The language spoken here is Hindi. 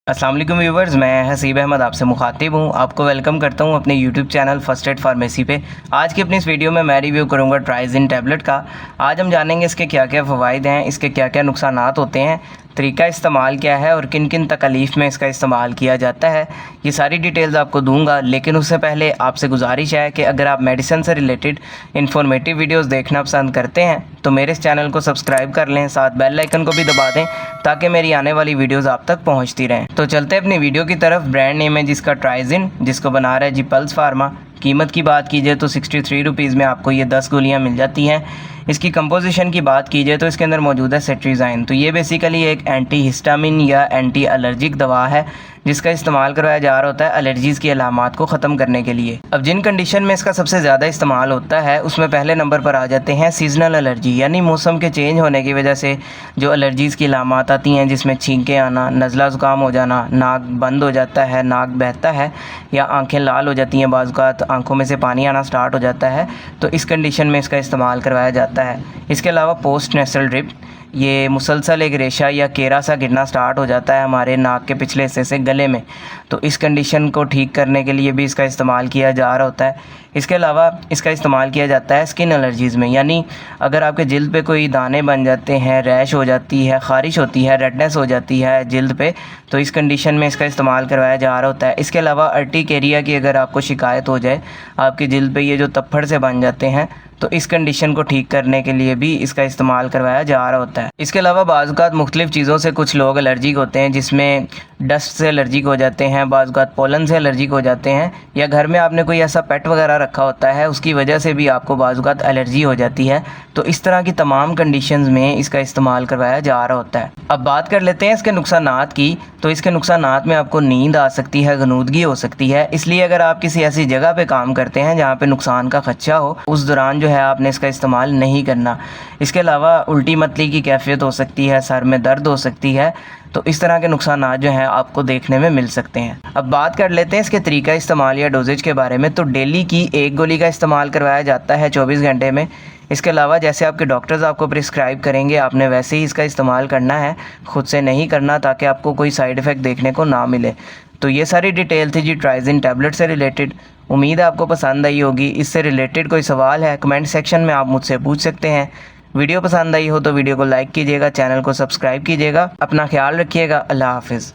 अस्सलाम वालेकुम व्यूवर्स, मैं हसीब अहमद आपसे मुखातिब हूँ। आपको वेलकम करता हूँ अपने YouTube channel first aid pharmacy पे। आज की अपनी इस वीडियो में मैं रिव्यू करूँगा ट्राइजिन टैबलेट का। आज हम जानेंगे इसके क्या क्या फ़वाइद हैं, इसके क्या क्या नुकसानात होते हैं, तरीका इस्तेमाल क्या है और किन किन तकलीफ़ में इसका इस्तेमाल किया जाता है। ये सारी डिटेल्स आपको दूंगा, लेकिन उससे पहले आपसे गुजारिश है कि अगर आप मेडिसिन से रिलेटेड इन्फॉर्मेटिव वीडियोस देखना पसंद करते हैं तो मेरे इस चैनल को सब्सक्राइब कर लें, साथ बेल आइकन को भी दबा दें ताकि मेरी आने वाली वीडियोस आप तक पहुंचती रहें। तो चलते हैं अपनी वीडियो की तरफ। ब्रांड नेम है जिसका ट्राइजिन, जिसको बना रहा है जी पल्स फार्मा। कीमत की बात कीजिए तो 63 रुपीज़ में आपको ये 10 गोलियाँ मिल जाती हैं। इसकी कंपोजिशन की बात कीजिए तो इसके अंदर मौजूद है सेट्रीज़ाइन। तो ये बेसिकली एक एंटी हिस्टामिन या एंटी एलर्जिक दवा है जिसका इस्तेमाल करवाया जा रहा होता है एलर्जीज़ की अलामात को ख़त्म करने के लिए। अब जिन कंडीशन में इसका सबसे ज़्यादा इस्तेमाल होता है उसमें पहले नंबर पर आ जाते हैं सीजनल एलर्जी, यानी मौसम के चेंज होने की वजह से जो एलर्जीज़ की अलामात आती हैं, जिसमें छींकें आना, नज़ला ज़ुकाम हो जाना, नाक बंद हो जाता है, नाक बहता है या आँखें लाल हो जाती हैं, बाज़ औक़ात आँखों में से पानी आना स्टार्ट हो जाता है, तो इस कंडीशन में इसका इस्तेमाल करवाया जाता है। इसके अलावा पोस्ट नेसल ड्रिप, ये मुसलसल एक रेशा या केरा सा गिरना स्टार्ट हो जाता है हमारे नाक के पिछले हिस्से से गले में, तो इस कंडीशन को ठीक करने के लिए भी इसका इस्तेमाल किया जा रहा होता है। इसके अलावा इसका इस्तेमाल किया जाता है स्किन एलर्जीज़ में, यानी अगर आपके जिल्द पे कोई दाने बन जाते हैं, रैश हो जाती है, ख़ारिश होती है, रेडनेस हो जाती है जिल्द पे, तो इस कंडीशन में इसका इस्तेमाल करवाया जा रहा होता है। इसके अलावा अर्टिकेरिया की अगर आपको शिकायत हो जाए, आपकी जिल्द पे ये जो तप्पड़ से बन जाते हैं, तो इस कंडीशन को ठीक करने के लिए भी इसका इस्तेमाल करवाया जा रहा होता है। इसके अलावा बाज़ औक़ात मुख्तलिफ़ चीज़ों से कुछ लोग एलर्जिक होते हैं, जिसमें डस्ट से एलर्जिक हो जाते हैं, बाज़ औक़ात पोलन से एलर्जिक हो जाते हैं, या घर में आपने कोई ऐसा पेट वगैरह रखा होता है उसकी वजह से भी आपको बाज़ औक़ात एलर्जी हो जाती है। तो इस तरह की तमाम कंडीशंस में इसका इस्तेमाल करवाया जा रहा होता है। अब बात कर लेते हैं इसके नुकसानात की। तो इसके नुकसानात में आपको नींद आ सकती है, गनूदगी हो सकती है, इसलिए अगर आप किसी ऐसी जगह पे काम करते हैं जहाँ पे नुकसान का खदशा हो, उस दौरान जो है आपने इसका इस्तेमाल नहीं करना। इसके अलावा उल्टी मतली की कैफियत हो सकती है, सर में दर्द हो सकती है, तो इस तरह के नुकसानात जो हैं आपको देखने में मिल सकते हैं। अब बात कर लेते हैं इसके तरीका इस्तेमाल या डोजेज के बारे में। तो डेली की एक गोली का इस्तेमाल करवाया जाता है 24 घंटे में। इसके अलावा जैसे आपके डॉक्टर्स आपको प्रिस्क्राइब करेंगे आपने वैसे ही इसका इस्तेमाल करना है, खुद से नहीं करना, ताकि आपको कोई साइड इफ़ेक्ट देखने को ना मिले। तो ये सारी डिटेल थी जी ट्राइजिन टैबलेट से रिलेटेड। उम्मीद है आपको पसंद आई होगी। इससे रिलेटेड कोई सवाल है कमेंट सेक्शन में आप मुझसे पूछ सकते हैं। वीडियो पसंद आई हो तो वीडियो को लाइक कीजिएगा, चैनल को सब्सक्राइब कीजिएगा। अपना ख्याल रखिएगा। अल्लाह हाफ़िज़।